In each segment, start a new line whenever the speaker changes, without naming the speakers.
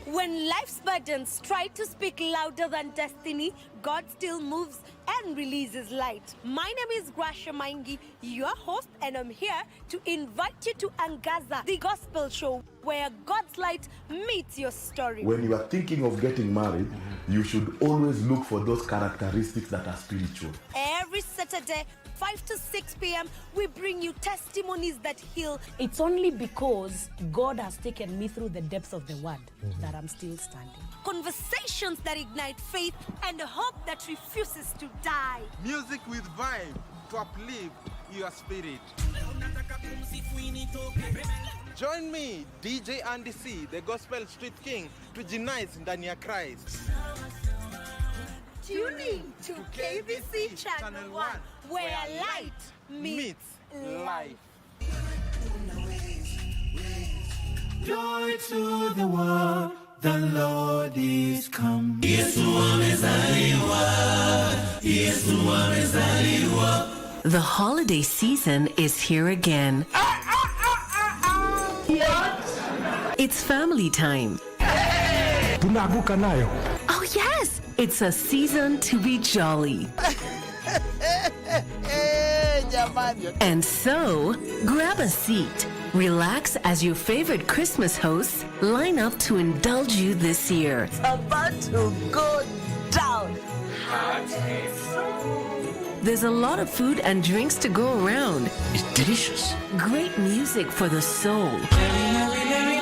When life's burdens try to speak louder than destiny, God still moves and releases light. My name is Grasha Maingi, your host, and I'm here to invite you to Angaza, the gospel show, where God's light meets your story.
When you are thinking of getting married, you should always look for those characteristics that are spiritual.
Every Saturday, 5 to 6 p.m., we bring you testimonies that heal.
It's only because God has taken me through the depths of the word that I'm still standing.
Conversations that ignite faith and a hope that refuses to die.
Music with vibe to uplift your spirit. Join me, DJ Andy C, the Gospel Street King, to unite ndani ya Christ.
Tune in to KBC Channel 1, where light meets life.
Joy to the world, the Lord is come. Yesu amezaliwa, Yesu amezaliwa.
The holiday season is here again.
What?
It's family time.
Tunaanguka nayo.
Oh yes, it's a season to be jolly. And so, grab a seat, relax as your favorite Christmas hosts line up to indulge you this year.
It's about to go down.
There's a lot of food and drinks to go around.
It's delicious.
Great music for the soul.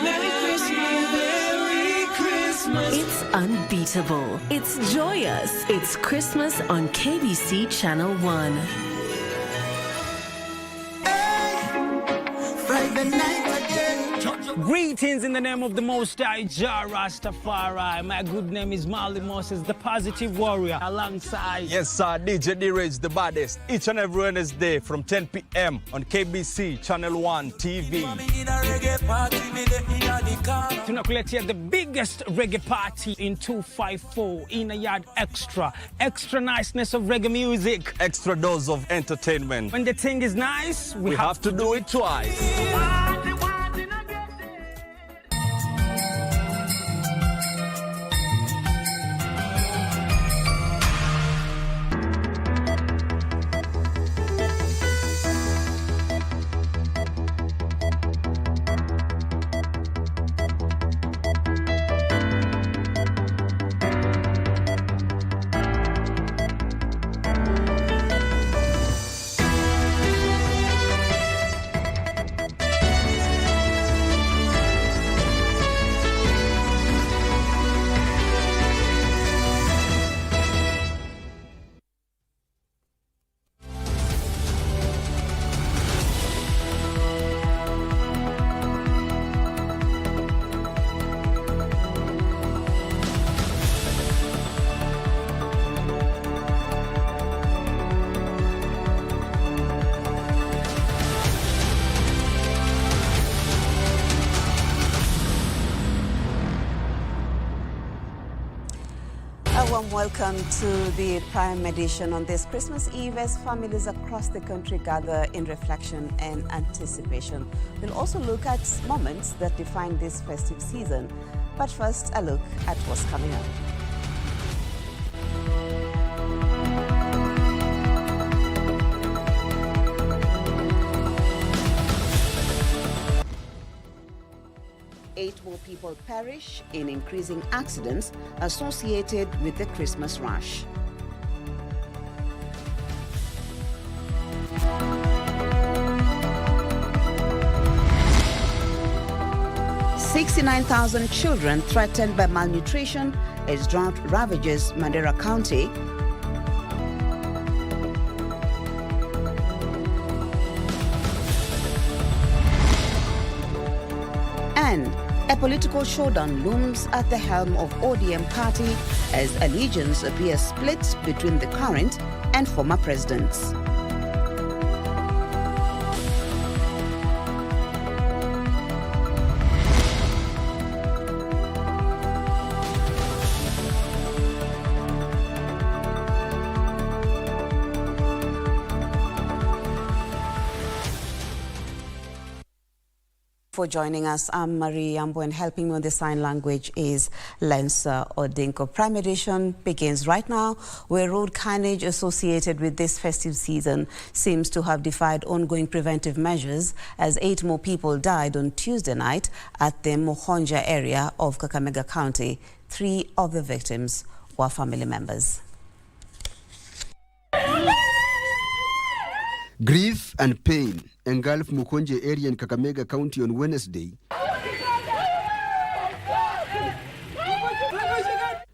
Merry Christmas.
It's unbeatable. It's joyous. It's Christmas on KBC Channel 1.
Friday night again.
Greetings in the name of the Most High, Jah Rastafari. My good name is Marley Moses, the positive warrior, alongside...
Yes, sir, DJ D-Rage, the baddest. Each and every Wednesday from 10 p.m. on KBC Channel 1 TV.
Tunakuletea the biggest reggae party in 254 in a yard extra. Extra niceness of reggae music.
Extra dose of entertainment.
When the thing is nice, we
have to do it twice.
A warm welcome to the Prime Edition on this Christmas Eve as families across the country gather in reflection and anticipation. We'll also look at moments that define this festive season. But first, a look at what's coming up. Eight more people perish in increasing accidents associated with the Christmas rush. $69,000 children threatened by malnutrition as drought ravages Mandera County. And a political showdown looms at the helm of ODM party as allegiance appears split between the current and former presidents. For joining us. I'm Marie Yambo, and helping me on the sign language is Lensa Odinko. Prime Edition begins right now, where road carnage associated with this festive season seems to have defied ongoing preventive measures, as 8 more people died on Tuesday night at the Mohonja area of Kakamega County. 3 of the victims were family members.
Grief and pain engulfed Mukonje area in Kakamega County on Wednesday,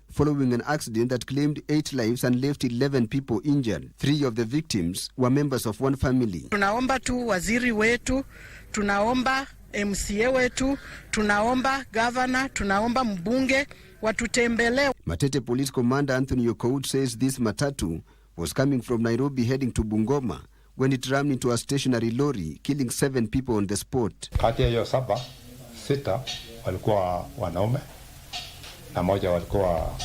following an accident that claimed 8 lives and left 11 people injured. 3 of the victims were members of one family.
Tunaomba tu waziri wetu, tunaomba MCA wetu, tunaomba governor, tunaomba mbunge watutembele.
Matete Police Commander Anthony Okout says this matatu was coming from Nairobi heading to Bungoma when it rammed into a stationary lorry, killing 7 people on the spot.
Kati ya hiyo 7, 6 walikuwa wanaume na moja walikuwa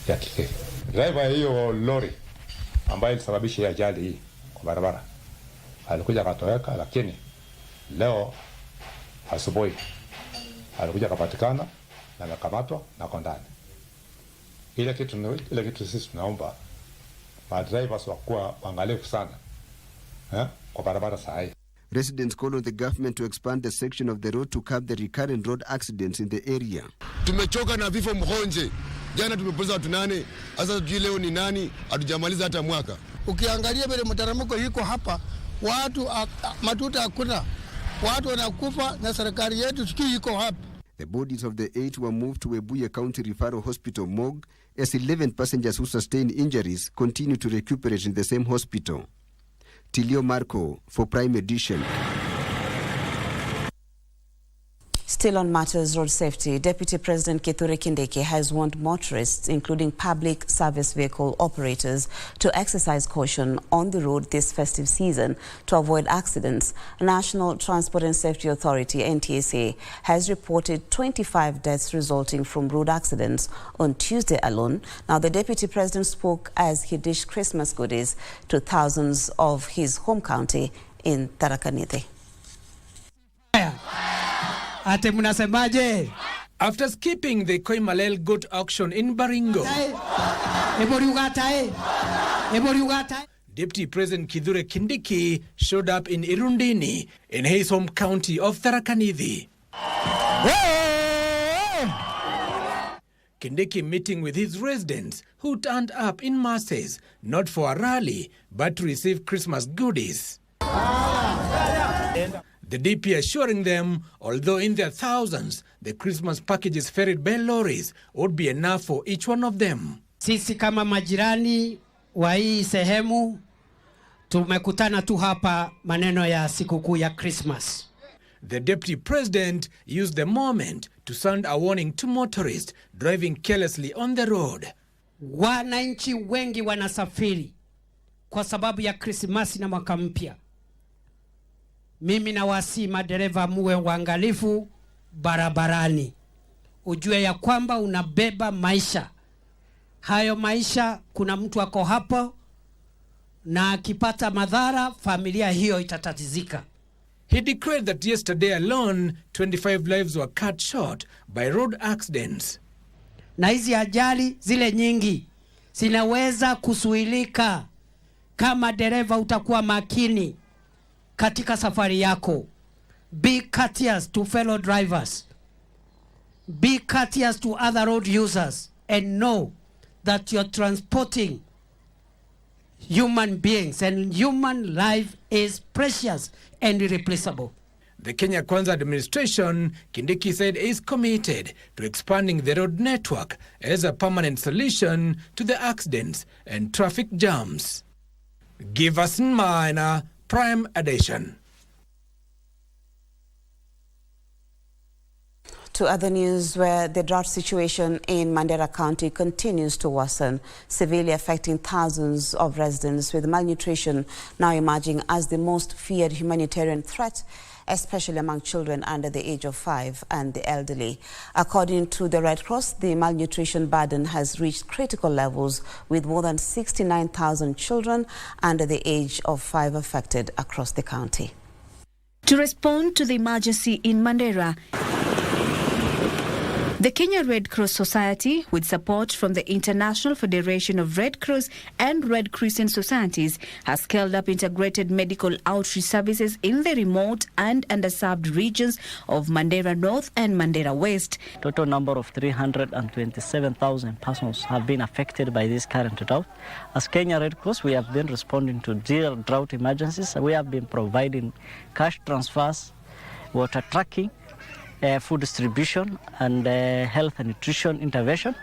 ya kike. Driver hiyo lorry ambayo ilisababisha ajali hii kwa barabara alikuja katoweka, lakini leo asubuhi alikuja kapatikana na amekamatwa na kondani. Ile kitu sisi tunaomba drivers wakuwa waangalifu sana kwa barabara saa hii.
Residents call on the government to expand the section of the road to curb the recurrent road accidents in the area.
Tumechoka na vifo Mhonje. Jana tumepoteza watu 8, sasa tujui leo ni nani, hatujamaliza hata mwaka.
Ukiangalia vile mtaramko yuko hapa, watu matuta hakuna. Watu wanakufa na serikali yetu sikii iko hapa.
The bodies of the 8 were moved to Webuye County Referral Hospital morgue, as 11 passengers who sustained injuries continue to recuperate in the same hospital. Tilio Marco for Prime Edition.
Still on matters road safety, Deputy President Kithure Kindiki has warned motorists, including public service vehicle operators, to exercise caution on the road this festive season to avoid accidents. National Transport and Safety Authority, NTSA, has reported 25 deaths resulting from road accidents on Tuesday alone. Now, the Deputy President spoke as he dished Christmas goodies to thousands of his home county in Tharaka-Nithi.
Ate mnasemaje?
After skipping the Koimalel goat auction in Baringo, Deputy President Kithure Kindiki showed up in Irundini in his home county of Tharaka-Nithi. Kindiki meeting with his residents who turned up in masses, not for a rally, but to receive Christmas goodies. The DP assuring them, although in their thousands, the Christmas packages ferried by lorries would be enough for each one of them.
Sisi kama majirani wa hii sehemu tumekutana tu hapa maneno ya sikukuu ya Christmas.
The Deputy President used the moment to sound a warning to motorists driving carelessly on the road.
Wananchi wengi wanasafiri kwa sababu ya Krismasi na mwaka mpya. Mimi nawasihi madereva muwe waangalifu barabarani. Ujue ya kwamba unabeba maisha. Hayo maisha kuna mtu ako hapo na akipata madhara familia hiyo itatatizika.
He declared that yesterday alone 25 lives were cut short by road accidents.
Na hizi ajali zile nyingi zinaweza kusuilika kama dereva utakuwa makini katika safari yako. Be courteous to fellow drivers. Be courteous to other road users, and know that you're transporting human beings, and human life is precious and irreplaceable.
The Kenya Kwanza administration, Kindiki said, is committed to expanding the road network as a permanent solution to the accidents and traffic jams. Give us Minor Prime Edition.
To other news, where the drought situation in Mandera County continues to worsen, severely affecting thousands of residents, with malnutrition now emerging as the most feared humanitarian threat, especially among children under the age of 5 and the elderly. According to the Red Cross, the malnutrition burden has reached critical levels, with more than 69,000 children under the age of 5 affected across the county.
To respond to the emergency in Mandera, the Kenya Red Cross Society, with support from the International Federation of Red Cross and Red Crescent Societies, has scaled up integrated medical outreach services in the remote and underserved regions of Mandera North and Mandera West.
Total number of 327,000 persons have been affected by this current drought. As Kenya Red Cross, we have been responding to drought emergencies. We have been providing cash transfers, water tracking, food distribution, and health and nutrition intervention.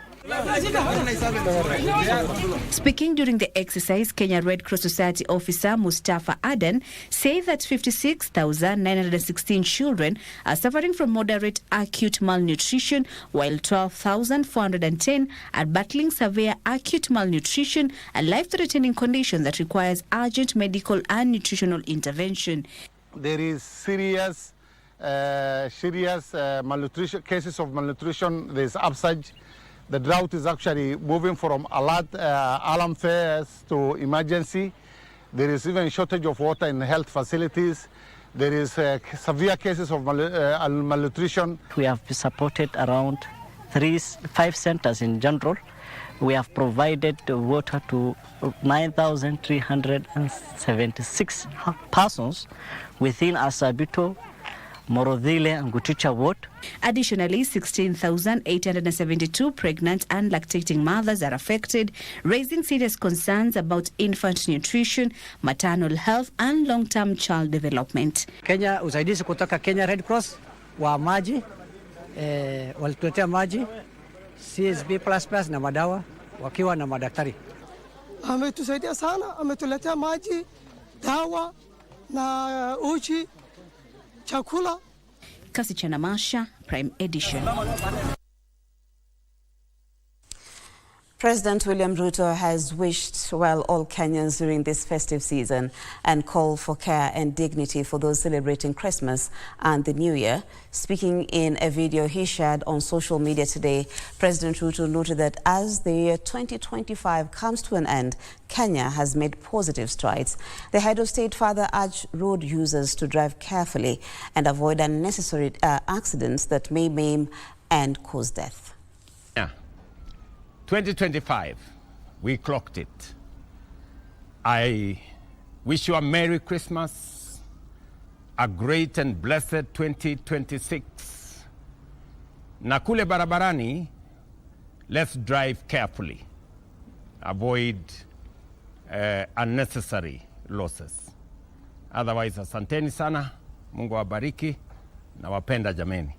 Speaking during the exercise, Kenya Red Cross Society officer Mustafa Aden said that 56,916 children are suffering from moderate acute malnutrition, while 12,410 are battling severe acute malnutrition, a life-threatening condition that requires urgent medical and nutritional intervention.
There is serious malnutrition, cases of malnutrition. There is upsurge. The drought is actually moving from alert alarm phase to emergency. There is even shortage of water in health facilities. There is severe cases of malnutrition.
We have supported around 5 centers in general. We have provided water to 9,376 persons within Asabito, Morodile and Guticha ward.
Additionally, 16,872 pregnant and lactating mothers are affected, raising serious concerns about infant nutrition, maternal health and long-term child development.
Kenya, usaidizi kutoka Kenya Red Cross wa maji, walituletea maji, CSB++ na madawa wakiwa na madaktari.
Ametusaidia sana, ametuletea maji, dawa na uji, chakula.
Kasichana Masha, Prime Edition.
President William Ruto has wished well all Kenyans during this festive season and called for care and dignity for those celebrating Christmas and the New Year. Speaking in a video he shared on social media today, President Ruto noted that as the year 2025 comes to an end, Kenya has made positive strides. The head of state further urged road users to drive carefully and avoid unnecessary accidents that may maim and cause death.
2025, we clocked it. I wish you a Merry Christmas, a great and blessed 2026. Na kule barabarani, let's drive carefully. Avoid unnecessary losses. Otherwise, asanteni sana, Mungu awabariki, na wapenda jameni.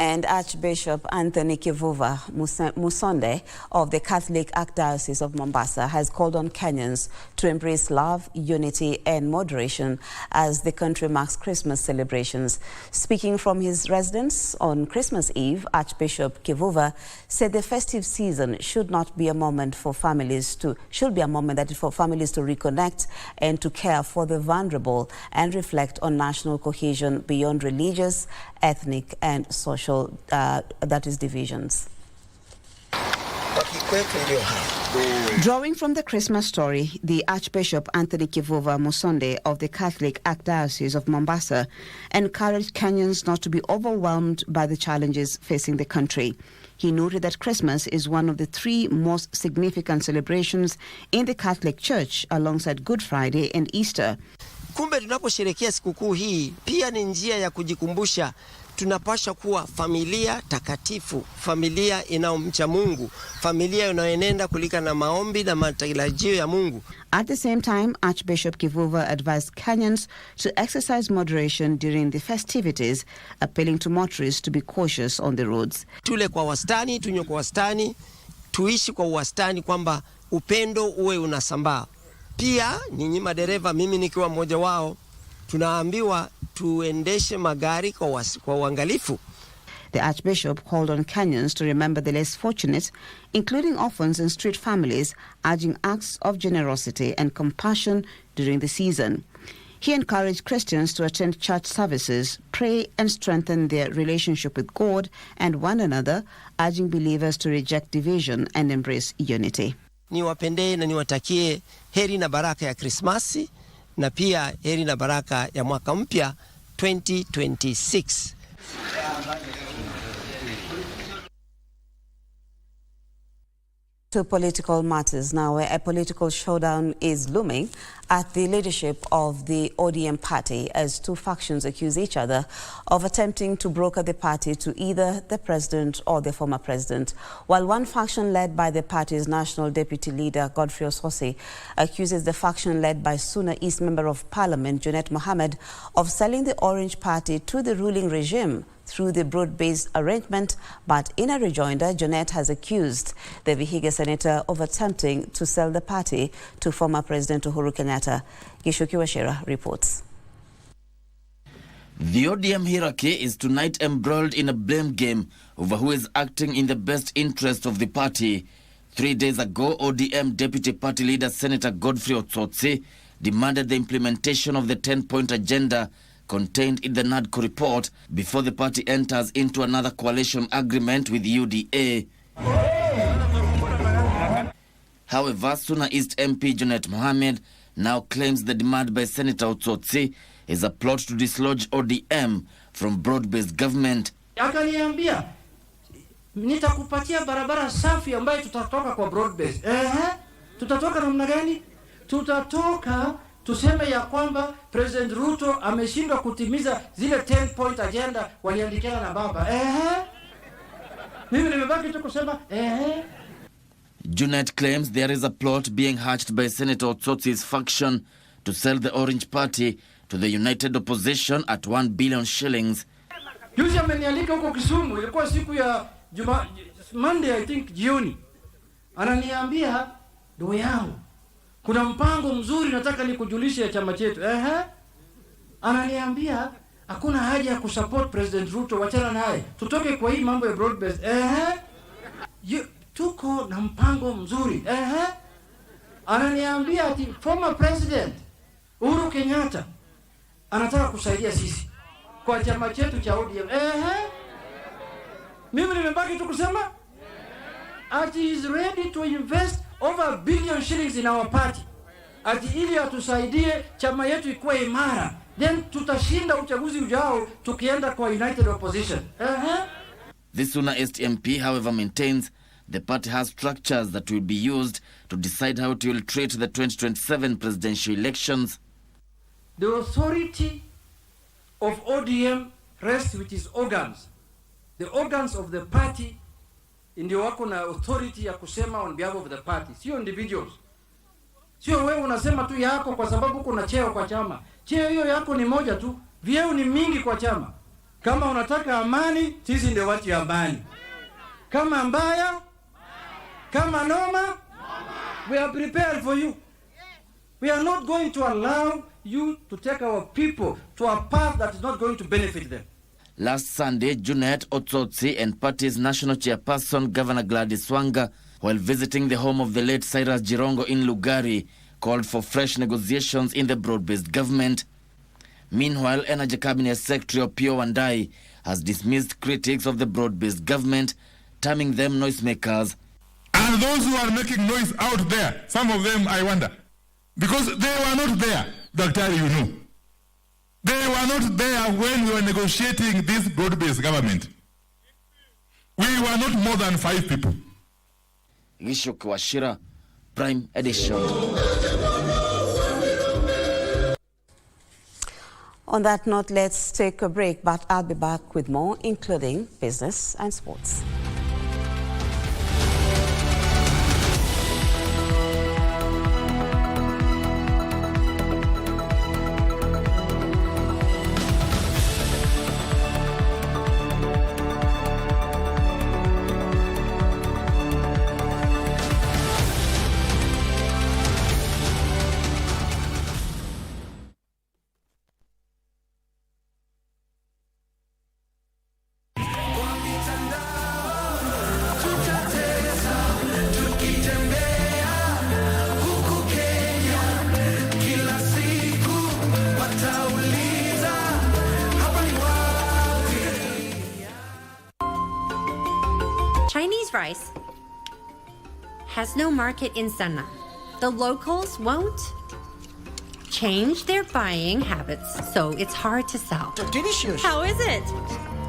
And Archbishop Anthony Kivuva Musonde of the Catholic Archdiocese of Mombasa has called on Kenyans to embrace love, unity and moderation as the country marks Christmas celebrations. Speaking from his residence on Christmas Eve, Archbishop Kivuva said the festive season should be a moment for families to reconnect and to care for the vulnerable and reflect on national cohesion beyond religious, ethnic and social divisions. Drawing from the Christmas story, the Archbishop Anthony Kivuva Musonde of the Catholic Archdiocese of Mombasa encouraged Kenyans not to be overwhelmed by the challenges facing the country. He noted that Christmas is one of the 3 most significant celebrations in the Catholic Church alongside Good Friday and Easter.
Kumbe tunaposherehekea sikukuu hii pia ni njia ya kujikumbusha tunapaswa kuwa familia takatifu, familia inayomcha Mungu, familia inayoenenda kulingana na maombi na matarajio ya Mungu.
At the same time, Archbishop Kivuva advised Kenyans to exercise moderation during the festivities, appealing to motorists to be cautious on the roads.
Tule kwa wastani, tunywe kwa wastani, tuishi kwa wastani kwamba upendo uwe unasambaa. Pia ninyi madereva, mimi nikiwa mmoja wao, tunaambiwa tuendeshe magari kwa uangalifu.
The Archbishop called on Kenyans to remember the less fortunate, including orphans and street families, urging acts of generosity and compassion during the season. He encouraged Christians to attend church services, pray and strengthen their relationship with God and one another, urging believers to reject division and embrace unity.
Niwapendee na niwatakie heri na baraka ya Krismasi na pia heri na baraka ya mwaka mpya 2026.
To political matters now, where a political showdown is looming at the leadership of the ODM party as two factions accuse each other of attempting to broker the party to either the president or the former president. While one faction led by the party's national deputy leader, Godfrey Osose, accuses the faction led by Suna East Member of Parliament, Junet Mohammed, of selling the Orange Party to the ruling regime through the broad-based arrangement, but in a rejoinder, Junet has accused the Vihiga senator of attempting to sell the party to former President Uhuru Kenyatta. Gishuki Washira reports.
The ODM hierarchy is tonight embroiled in a blame game over who is acting in the best interest of the party. 3 days ago, ODM Deputy Party Leader Senator Godfrey Otsotsi demanded the implementation of the 10-point agenda contained in the NADCO report before the party enters into another coalition agreement with UDA. However, Suna East MP Junet Mohammed now claims the demand by Senator Otsotsi is a plot to dislodge ODM from broad-based government.
Akaniambia nitakupatia barabara safi ambayo tutatoka kwa broad-based. Tutatoka namna gani? Tutatoka tuseme ya kwamba President Ruto ameshindwa kutimiza zile 10-point agenda waliandikiana na baba. Mimi nimebaki tu kusema
Junet claims there is a plot being hatched by Senator Otsotsi's faction to sell the Orange Party to the united opposition at 1 billion shillings.
Juzi amenialika huko Kisumu, ilikuwa siku ya Monday I think jioni. Ananiambia, ndugu yangu, kuna mpango mzuri nataka nikujulishe ya chama chetu. Ananiambia hakuna haja ya kusupport President Ruto, wachana naye. Tutoke kwa hii mambo ya broad based. Tuko na mpango mzuri. Ananiambia ati former president Uhuru Kenyatta anataka kusaidia sisi kwa chama chetu cha ODM. Mimi nimebaki tu kusema ati is ready to invest over 1 billion shillings in our party. Ati ili atusaidie chama yetu ikuwe imara. Then tutashinda uchaguzi ujao tukienda kwa united opposition.
The Suna East MP, however, maintains the party has structures that will be used to decide how it will treat the 2027 presidential elections.
The authority of ODM rests with its organs. The organs of the party ndio wako na authority ya kusema on behalf of the party, sio individuals. Sio wewe unasema tu yako kwa sababu uko na cheo kwa chama. Cheo hiyo yako ni moja tu, vyeo ni mingi kwa chama. Kama unataka amani, sisi ndio watu ya amani. Kama mbaya, kama noma, we are prepared for you. We are not going to allow you to take our people to a path that is not going to benefit them.
Last Sunday, Junet Otsotsi and party's national chairperson, Governor Gladys Wanga, while visiting the home of the late Cyrus Jirongo in Lugari, called for fresh negotiations in the broad-based government. Meanwhile, Energy Cabinet Secretary Opiyo Wandayi has dismissed critics of the broad-based government, terming them noisemakers.
And those who are making noise out there, some of them I wonder, because they were not there, Dr. You know. They were not there when we were negotiating this broad-based government. We were not more than 5 people.
Gishuki Washira, Prime Edition.
On that note, let's take a break, but I'll be back with more, including business and sports.
Chinese rice has no market in Sanna. The locals won't.
changed their buying habits, so it's hard to sell.
Delicious.
How is it?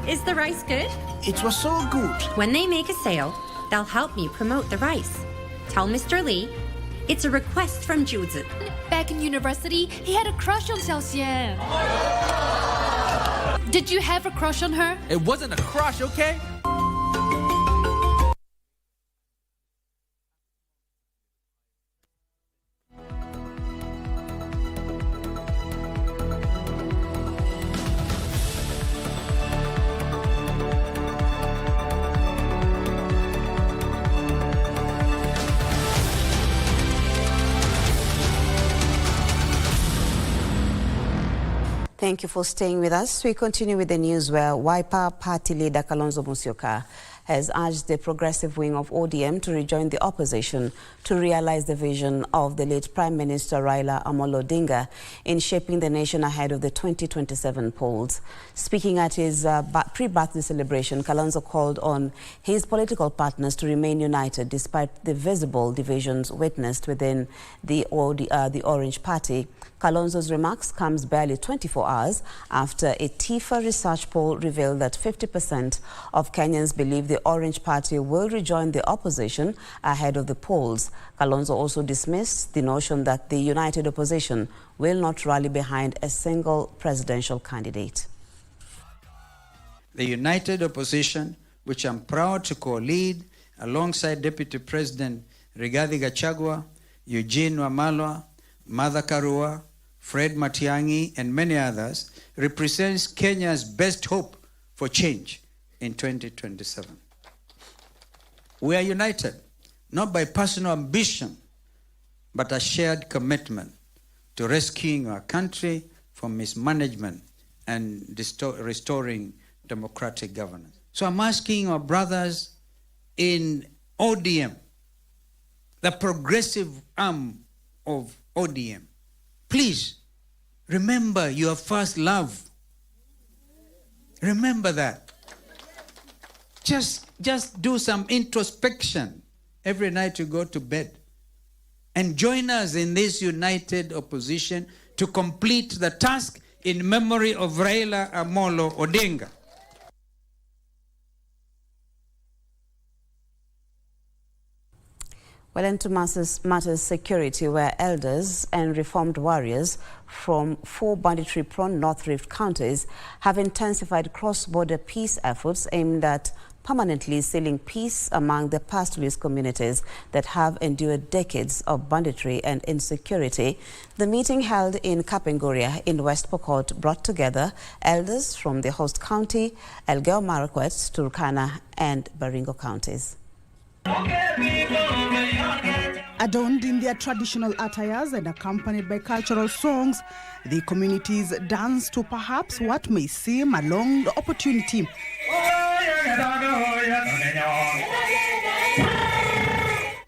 Is the rice good?
It was so good.
When they make a sale, they'll help me promote the rice. Tell Mr. Lee, it's a request from Juzi.
Back in university, he had a crush on Xiaoxian. Did you have a crush on her?
It wasn't a crush, okay?
Thank you for staying with us. We continue with the news where Wiper Party leader Kalonzo Musyoka has urged the progressive wing of ODM to rejoin the opposition to realize the vision of the late Prime Minister Raila Amolo Odinga in shaping the nation ahead of the 2027 polls. Speaking at his pre-birthday celebration, Kalonzo called on his political partners to remain united despite the visible divisions witnessed within the Orange Party. Kalonzo's remarks comes barely 24 hours after a TIFA research poll revealed that 50% of Kenyans believe the Orange Party will rejoin the opposition ahead of the polls. Kalonzo also dismissed the notion that the united opposition will not rally behind a single presidential candidate.
The united opposition, which I'm proud to co-lead alongside Deputy President Rigathi Gachagua, Eugene Wamalwa, Martha Karua, Fred Matiang'i, and many others, represents Kenya's best hope for change in 2027. We are united, not by personal ambition, but a shared commitment to rescuing our country from mismanagement and restoring democratic governance. So I'm asking our brothers in ODM, the progressive arm of ODM, please remember your first love. Remember that. Just do some introspection every night you go to bed. And join us in this united opposition to complete the task in memory of Raila Amolo Odinga.
Well, into matters security, where elders and reformed warriors from 4 banditry-prone North Rift counties have intensified cross-border peace efforts aimed at permanently sealing peace among the pastoralist communities that have endured decades of banditry and insecurity. The meeting held in Kapenguria in West Pokot brought together elders from the host county, Elgeyo Marakwet, Turkana, and Baringo counties.
Adorned in their traditional attires and accompanied by cultural songs, the communities dance to perhaps what may seem a long opportunity.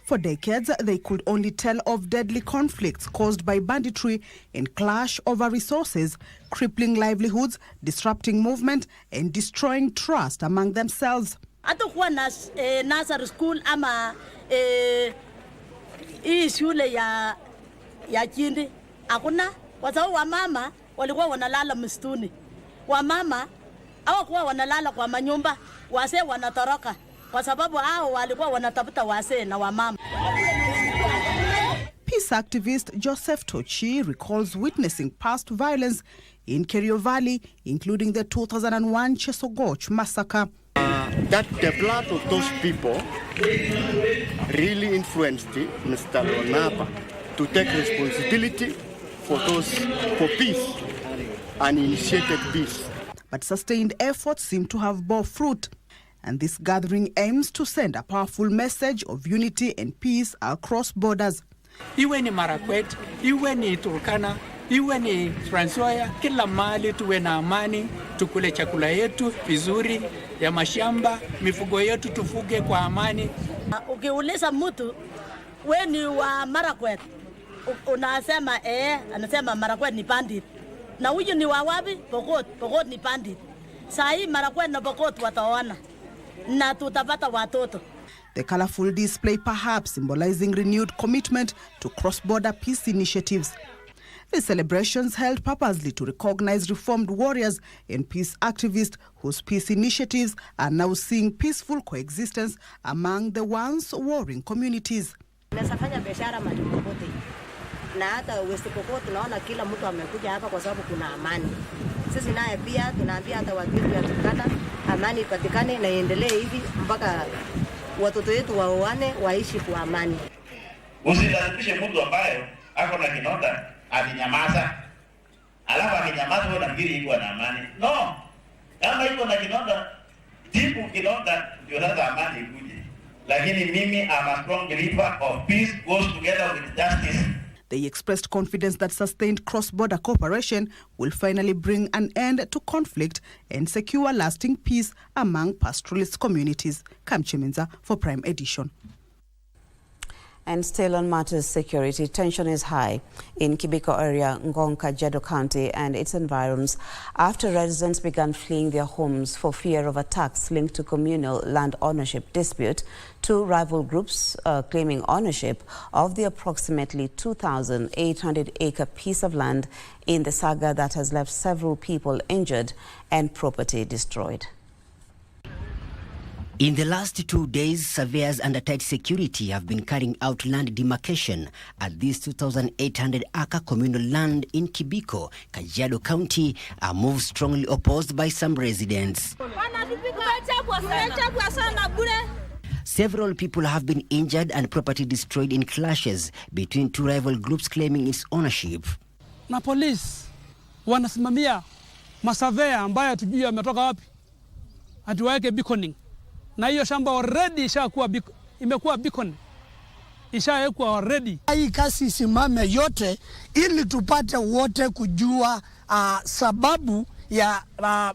For decades, they could only tell of deadly conflicts caused by banditry and clash over resources, crippling livelihoods, disrupting movement, and destroying trust among themselves.
Hatakuwa na nursery school ama hii shule ya chini hakuna, kwa sababu wamama walikuwa wanalala msituni. Wamama hawakuwa wanalala kwa manyumba, wazee wanatoroka kwa sababu hao walikuwa wanatafuta wazee na wamama.
Peace activist Joseph Tochi recalls witnessing past violence in Kerio Valley, including the 2001 Chesogoch massacre.
That the blood of those people really influenced Mr. Lonapa to take responsibility for peace and initiated peace.
But sustained efforts seem to have bore fruit, and this gathering aims to send a powerful message of unity and peace across borders.
Iwe ni Marakwet, iwe ni Turkana, iwe ni Trans Nzoia, kila mahali tuwe na amani, tukule chakula yetu vizuri ya mashamba, mifugo yetu tufuge kwa amani.
Ukiuliza mtu we ni wa Marakwet, unasema anasema Marakwet ni bandit. Na huyu ni wa wapi? Pokot. Pokot ni bandit. Saa hii Marakwet na Pokot wataoana na tutapata watoto.
The colorful display perhaps symbolizing renewed commitment to cross-border peace initiatives. The celebrations held purposely to recognize reformed warriors and peace activists whose peace initiatives are now seeing peaceful coexistence among the once warring communities.
Nasafanya biashara mahali popote. Na hata West Pokot tunaona kila mtu amekuja hapa kwa sababu kuna amani. Sisi naye pia tunaambia hata watu wetu ya Turkana amani ipatikane na iendelee hivi mpaka watoto wetu waoane waishi kwa amani.
Usilazimishe mtu ambaye ako na kinonda akinyamaza. Alafu akinyamaza wewe unafikiri yuko na amani. No. Kama yuko na kinonda, tibu kinonda ndio sasa amani ikuje. Lakini mimi am a strong believer of peace goes together with justice.
They expressed confidence that sustained cross-border cooperation will finally bring an end to conflict and secure lasting peace among pastoralist communities. Kamchemenza for Prime Edition.
And still on matters security, tension is high in Kibiko area, Ngong, Kajiado County and its environs after residents began fleeing their homes for fear of attacks linked to communal land ownership dispute. Two rival groups claiming ownership of the approximately 2,800-acre piece of land in the saga that has left several people injured and property destroyed.
In the last 2 days, surveyors under tight security have been carrying out land demarcation at this 2,800-acre communal land in Kibiko, Kajiado County, a move strongly opposed by some residents. Several people have been injured and property destroyed in clashes between two rival groups claiming its ownership.
Na police wanasimamia masavea ambayo hatujui yametoka wapi, hatuweke beaconing. Na hiyo shamba already imekuwa beacon. Ishawekwa already.
Hii kasi isimame yote ili tupate wote kujua sababu ya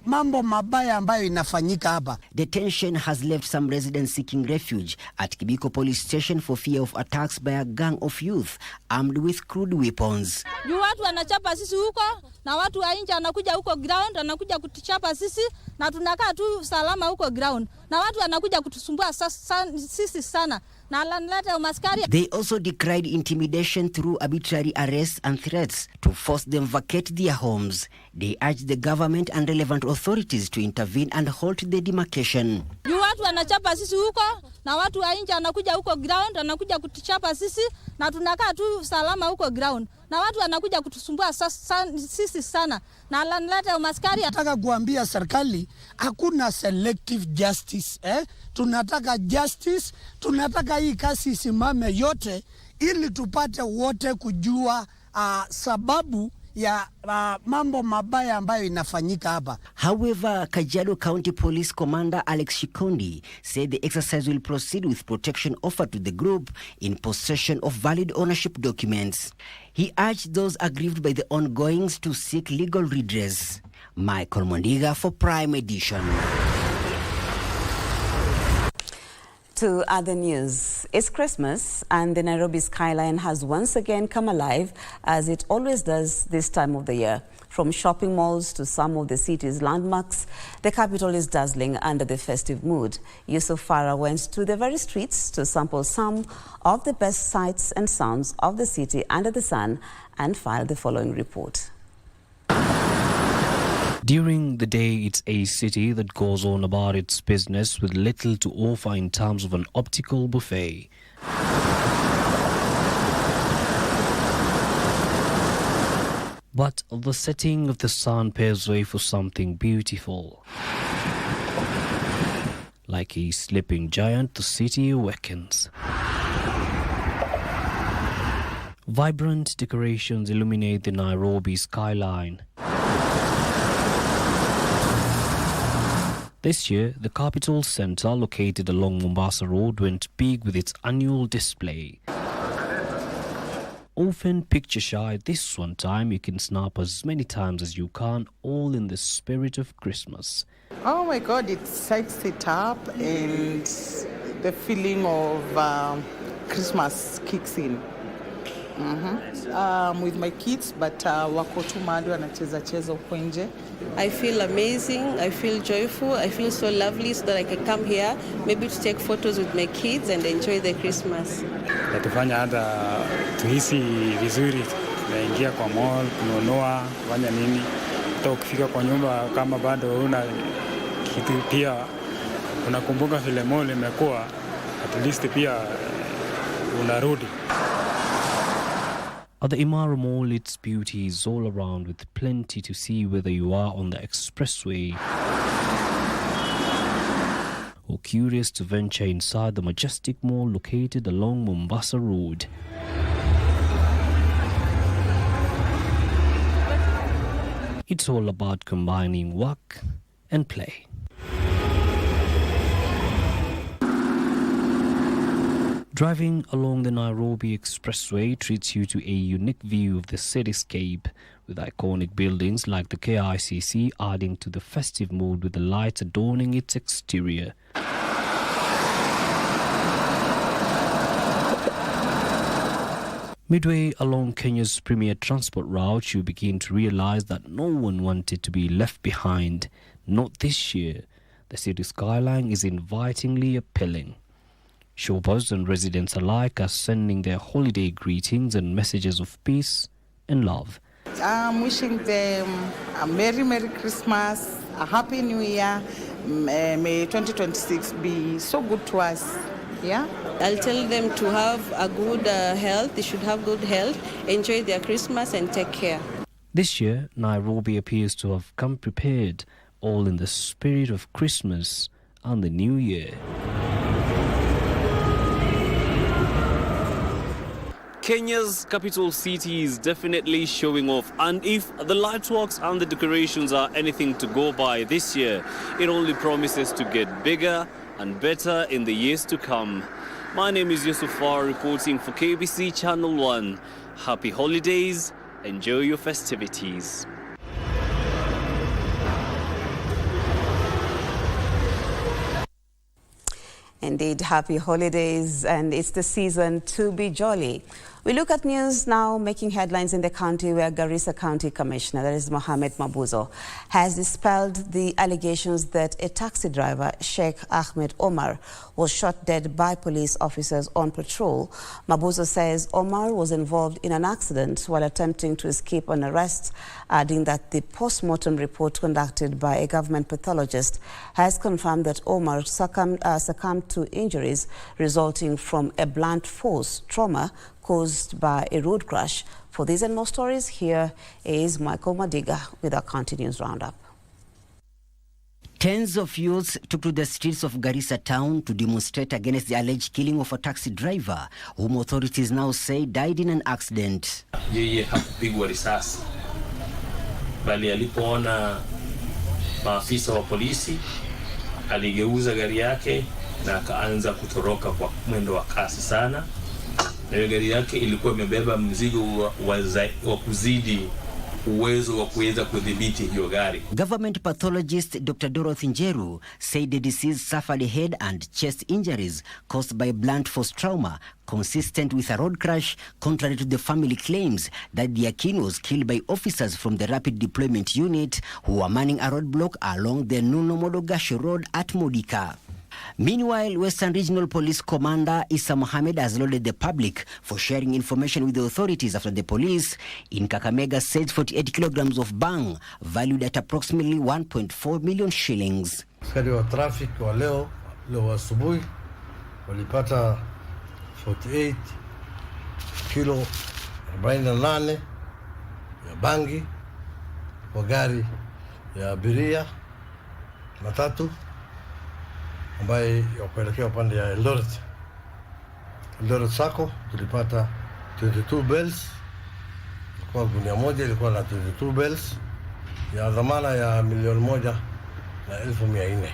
mambo mabaya ambayo inafanyika hapa.
The tension has left some residents seeking refuge at Kibiko police station for fear of attacks by a gang of youth armed with crude weapons.
Juu watu wanachapa sisi huko na watu wa nje wanakuja huko ground, wanakuja kutuchapa sisi na tunakaa tu salama huko ground. Na watu wanakuja kutusumbua sisi sana. They
also decried intimidation through arbitrary arrests and threats to force them vacate their homes. They urged the government and relevant authorities to intervene and halt the demarcation.
Juu watu wanachapa sisi huko na watu wa nje wanakuja huko ground, wanakuja kutuchapa sisi na tunakaa tu salama huko ground. Na watu wanakuja kutusumbua sisi sana. Na analeta umaskari.
Nataka kuambia serikali hakuna selective justice. Tunataka justice, tunataka hii kasi isimame yote ili tupate wote kujua sababu ya mambo mabaya ambayo inafanyika hapa.
However, Kajiado County Police Commander Alex Shikondi said the exercise will proceed with protection offered to the group in possession of valid ownership documents. He urged those aggrieved by the ongoings to seek legal redress. Michael Mondiga for Prime Edition.
To other news, it's Christmas and the Nairobi skyline has once again come alive as it always does this time of the year. From shopping malls to some of the city's landmarks, the capital is dazzling under the festive mood. Yusuf Farah went to the very streets to sample some of the best sights and sounds of the city under the sun and filed the following report.
During the day, it's a city that goes on about its business with little to offer in terms of an optical buffet. But the setting of the sun paves way for something beautiful. Like a sleeping giant, the city awakens. Vibrant decorations illuminate the Nairobi skyline. This year, the capital centre, located along Mombasa Road, went big with its annual display. Often picture shy, this one time you can snap as many times as you can, all in the spirit of Christmas.
Oh my God, it psychs it up and the feeling of Christmas kicks in. With my kids, but wako tu mahali wanacheza huko nje.
I feel amazing, I feel joyful, I feel so lovely so that I can come here maybe to take photos with my kids and enjoy the Christmas.
Natufanya hata tuhisi vizuri
Unaingia kwa mall, kununua, kufanya nini. Hata ukifika kwa nyumba kama bado una kitu pia unakumbuka vile mall imekuwa, at least pia unarudi.
At the Imara Mall, its beauty is all around with plenty to see whether you are on the expressway or curious to venture inside the majestic mall located along Mombasa Road. It's all about combining work and play. Driving along the Nairobi Expressway treats you to a unique view of the cityscape, with iconic buildings like the KICC adding to the festive mood with the lights adorning its exterior. Midway along Kenya's premier transport route, you begin to realize that no one wanted to be left behind. Not this year. The city skyline is invitingly appealing. Shoppers and residents alike are sending their holiday greetings and messages of peace and love.
I'm wishing them a Merry Christmas, a Happy New Year. May 2026 be so good to us. Yeah?
I'll tell them to have a good health. They should have good health, enjoy their Christmas and take care.
This year, Nairobi appears to have come prepared, all in the spirit of Christmas and the New Year.
Kenya's capital city is definitely showing off, and if the lightworks and the decorations are anything to go by this year, it only promises to get bigger and better in the years to come. My name is Yusufar, reporting for KBC Channel 1. Happy holidays, enjoy your festivities.
Indeed, happy holidays, and it's the season to be jolly. We look at news now making headlines in the county where Garissa County Commissioner, that is Mohamed Mabuzo, has dispelled the allegations that a taxi driver, Sheikh Ahmed Omar, was shot dead by police officers on patrol. Mabuzo says Omar was involved in an accident while attempting to escape an arrest, adding that the post-mortem report conducted by a government pathologist has confirmed that Omar succumbed to injuries resulting from a blunt force trauma caused by a road crash. For these and more stories, here is Michael Madiga with our County News Roundup.
Tens of youths took to the streets of Garissa town to demonstrate against the alleged killing of a taxi driver, whom authorities now say died in an accident.
Yeye hakupigwa risasi, bali alipoona maafisa wa polisi aligeuza gari yake na akaanza kutoroka kwa mwendo wa kasi sana. Na gari yake ilikuwa imebeba mzigo wa kuzidi uwezo wa kuweza kudhibiti hiyo gari.
Government pathologist Dr. Dorothy Njeru said the deceased suffered head and chest injuries caused by blunt force trauma consistent with a road crash, contrary to the family claims that the Akin was killed by officers from the Rapid Deployment Unit who were manning a roadblock along the Nuno Modogashe Road at Modika. Meanwhile, Western Regional Police Commander Issa Mohammed has lauded the public for sharing information with the authorities after the police in Kakamega seized 48 kilograms of bang valued at approximately 1.4 million shillings.
Askari wa traffic wa leo asubuhi walipata 48 kilo 48 ya bangi kwa gari ya abiria matatu ambaye yapelekea upande ya Eldoret Sako. Tulipata 22 bells, kwa gunia moja ilikuwa na 22 bells ya dhamana ya $1,100,400.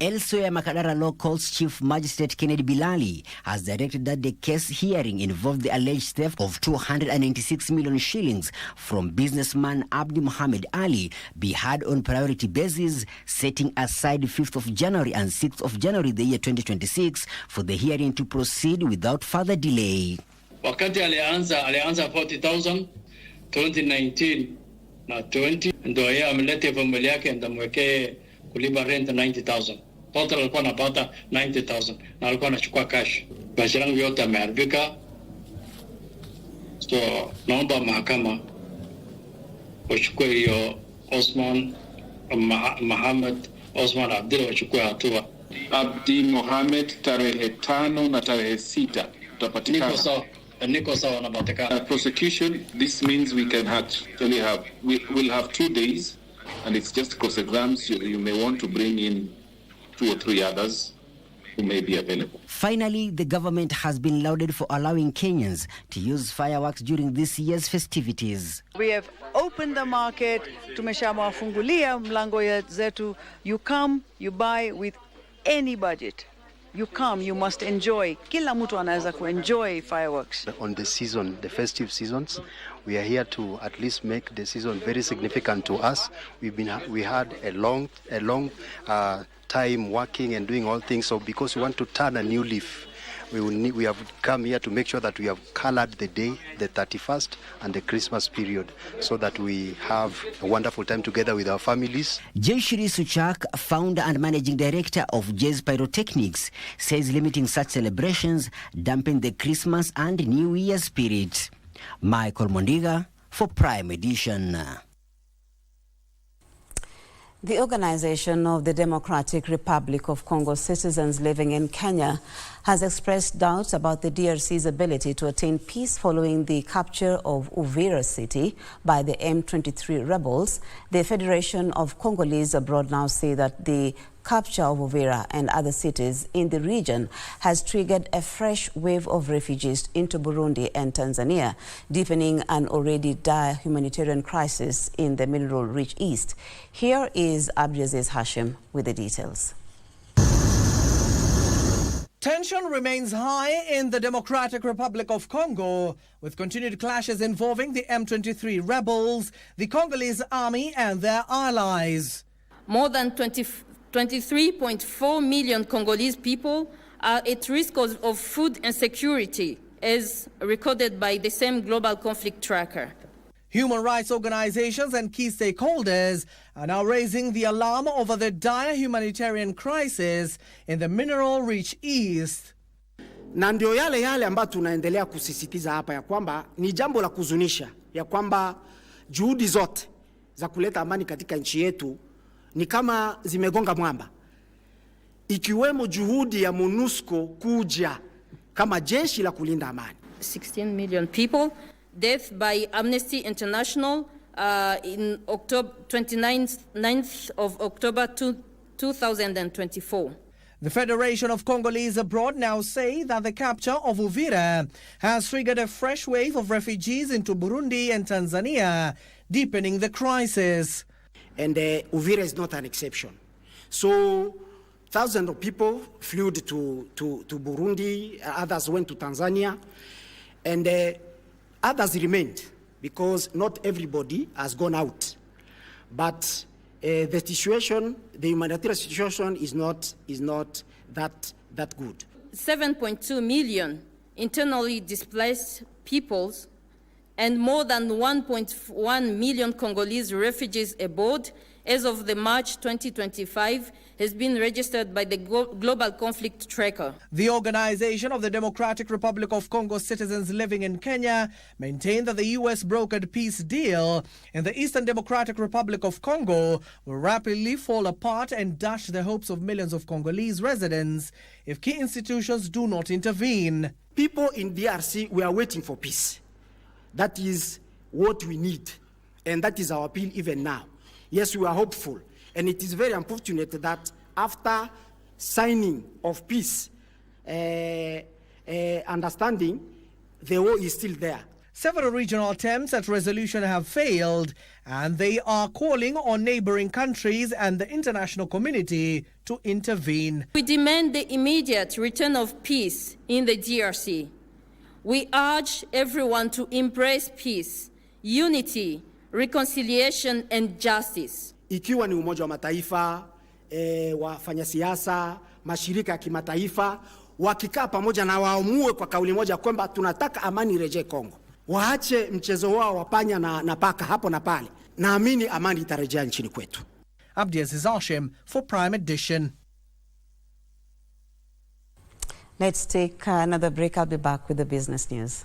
Elsewhere, Makadara Law Court's Chief Magistrate Kennedy Bilali has directed that the case hearing involved the alleged theft of 296 million shillings from businessman Abdi Mohammed Ali be had on priority basis, setting aside 5th of January and 6th of January the year 2026 for the hearing to proceed without further delay.
Wakati alianza 40,000 2019 na 20 ndio yeye ameleta familia yake ndamwekee kulipa rent 90,000. Total alikuwa anapata 90,000 na alikuwa anachukua cash. Biashara yangu yote imeharibika. So naomba mahakama wachukue hiyo Osman Mohamed Osman Abdul wachukue hatua.
Abdi Mohamed tarehe 5 na tarehe 6 tutapatikana.
Niko sawa na patikana.
Prosecution, this means we can actually we'll have 2 days, and it's just cross exams. You may want to bring in 2 or 3 others who may be available.
Finally, the government has been lauded for allowing Kenyans to use fireworks during this year's festivities.
We have opened the market, tumeshawafungulia mlango zetu. You come, you buy with any budget. You come, you must enjoy. Kila mtu anaweza kuenjoy fireworks.
On the season, the festive seasons, we are here to at least make the season very significant to us. We had a long time working and doing all things. So because we want to turn a new leaf, we have come here to make sure that we have colored the day, the 31st and the Christmas period, so that we have a wonderful time together with our families.
Jayshri Suchak, founder and managing director of Jazz Pyrotechnics, says limiting such celebrations dampen the Christmas and New Year spirit. Michael Mondiga for Prime Edition.
The Organization of the Democratic Republic of Congo citizens living in Kenya has expressed doubts about the DRC's ability to attain peace following the capture of Uvira city by the M23 rebels. The Federation of Congolese abroad now say that the capture of Uvira and other cities in the region has triggered a fresh wave of refugees into Burundi and Tanzania, deepening an already dire humanitarian crisis in the mineral-rich East. Here is Abdiaziz Hashim with the details.
Tension remains high in the Democratic Republic of Congo, with continued clashes involving the M23 rebels, the Congolese army and their allies.
More than 23.4 million Congolese people are at risk of food insecurity, as recorded by the same Global Conflict Tracker.
Human rights organizations and key stakeholders are now raising the alarm over the dire humanitarian crisis in the mineral-rich East.
Na ndio yale ambayo tunaendelea kusisitiza hapa ya kwamba ni jambo la kuzunisha ya kwamba juhudi zote za kuleta amani katika nchi yetu ni kama zimegonga mwamba, ikiwemo juhudi ya MONUSCO kuja kama jeshi la kulinda amani.
16 million people, death by Amnesty International in October 29th of October 2024.
The Federation of Congolese abroad now say that the capture of Uvira has triggered a fresh wave of refugees into Burundi and Tanzania, deepening the crisis.
And Uvira is not an exception. So thousands of people flew to Burundi, others went to Tanzania, and others remained because not everybody has gone out. But the situation, the humanitarian situation is not that good.
7.2 million internally displaced peoples and more than 1.1 million Congolese refugees abroad as of the March 2025 has been registered by the Global Conflict Tracker.
The Organization of the Democratic Republic of Congo citizens living in Kenya maintain that the U.S. brokered peace deal in the Eastern Democratic Republic of Congo will rapidly fall apart and dash the hopes of millions of Congolese residents if key institutions do not intervene.
People in DRC, we are waiting for peace. That is what we need, and that is our appeal even now. Yes, we are hopeful, and it is very unfortunate that after signing of peace understanding, the war is still there.
Several regional attempts at resolution have failed, and they are calling on neighboring countries and the international community to intervene.
We demand the immediate return of peace in the DRC. We urge everyone to embrace peace, unity, reconciliation and justice.
Ikiwa ni Umoja wa Mataifa, wafanya siasa, mashirika ya kimataifa, wakikaa pamoja na waamue kwa kauli moja kwamba tunataka amani irejee Kongo. Waache mchezo wao wapanya na paka hapo na pale. Naamini amani itarejea nchini kwetu.
Abdiaziz Hashim for Prime Edition.
Let's take another break. I'll be back with the business news.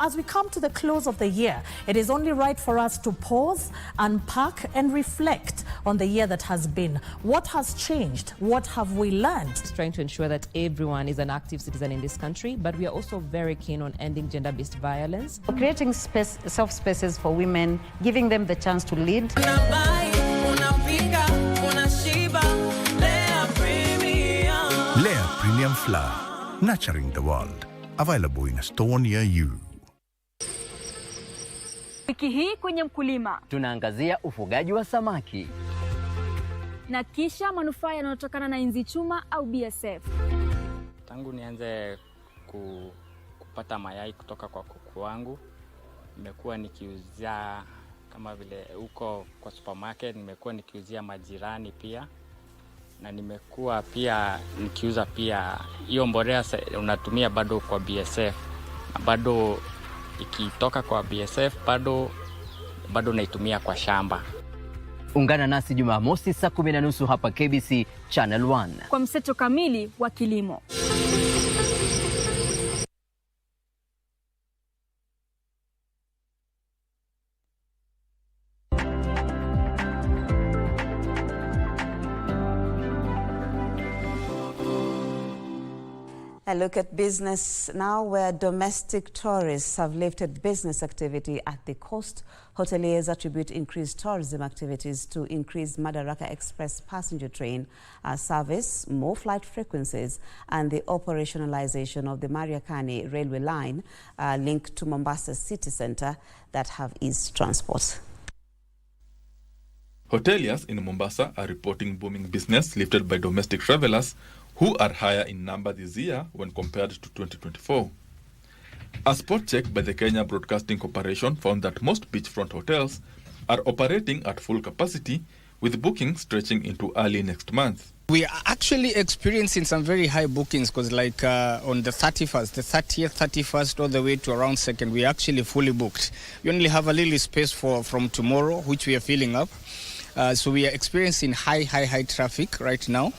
as we come to the close of the year, it is only right for us to pause, unpack, and reflect on the year that has been. What has changed? What have we learned?
Trying to ensure that everyone is an active citizen in this country, but we are also very keen on ending gender-based violence.
Creating safe spaces for women, giving them the chance to lead.
Lea Premium Flour, nurturing the world. Available in a store near you.
Wiki hii kwenye Mkulima
tunaangazia ufugaji wa samaki
na kisha manufaa yanayotokana na inzi chuma au BSF.
Tangu nianze kupata mayai kutoka kwa kuku wangu, nimekuwa nikiuzia kama vile huko kwa supermarket, nimekuwa nikiuzia majirani pia, na nimekuwa pia nikiuza pia hiyo mbolea unatumia bado kwa BSF, na bado ikitoka kwa BSF bado naitumia kwa shamba.
Ungana nasi Jumamosi saa 10:30 hapa KBC Channel 1
kwa mseto kamili wa kilimo.
A look at business now, where domestic tourists have lifted business activity at the coast. Hoteliers attribute increased tourism activities to increased Mandera Express passenger train service, more flight frequencies, and the operationalization of the Mariakani railway line linked to Mombasa city centre that have eased transport.
Hoteliers in Mombasa are reporting booming business lifted by domestic travelers who are higher in number this year when compared to 2024. A spot check by the Kenya Broadcasting Corporation found that most beachfront hotels are operating at full capacity, with bookings stretching into early next month.
We are actually experiencing some very high bookings because like on the 31st, the 30th, 31st, all the way to around 2nd, we are actually fully booked. We only have a little space from tomorrow, which we are filling up. So we are experiencing high traffic right now.